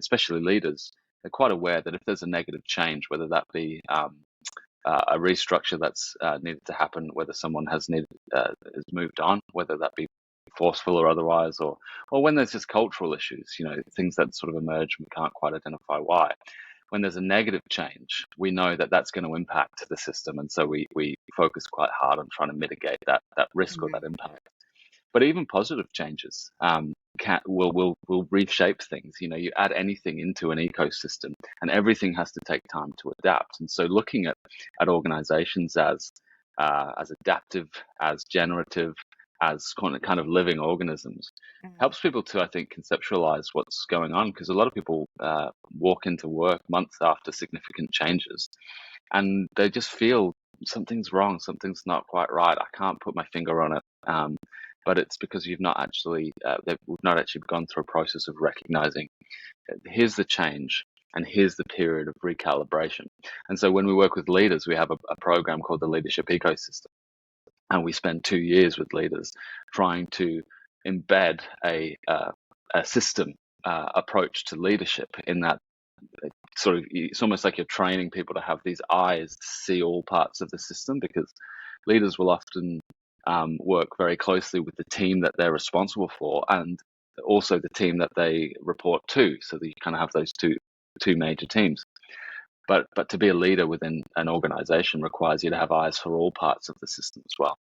especially leaders, they're quite aware that if there's a negative change, whether that be a restructure that's needed to happen, whether someone has moved on, whether that be forceful or otherwise, or when there's just cultural issues, things that sort of emerge and we can't quite identify why. When there's a negative change, we know that that's going to impact the system, and so we focus quite hard on trying to mitigate that risk or that impact. But even positive changes will reshape things. You add anything into an ecosystem, and everything has to take time to adapt. And so, looking at organizations as adaptive, as generative, as kind of living organisms helps people to, I think, conceptualize what's going on, because a lot of people walk into work months after significant changes and they just feel something's wrong, something's not quite right. I can't put my finger on it. But it's because we've not actually gone through a process of recognizing here's the change and here's the period of recalibration. And so when we work with leaders, we have a program called the Leadership Ecosystem. And we spend 2 years with leaders trying to embed a system approach to leadership, in that it's almost like you're training people to have these eyes to see all parts of the system, because leaders will often work very closely with the team that they're responsible for and also the team that they report to. So that you kind of have those two major teams. But to be a leader within an organization requires you to have eyes for all parts of the system as well.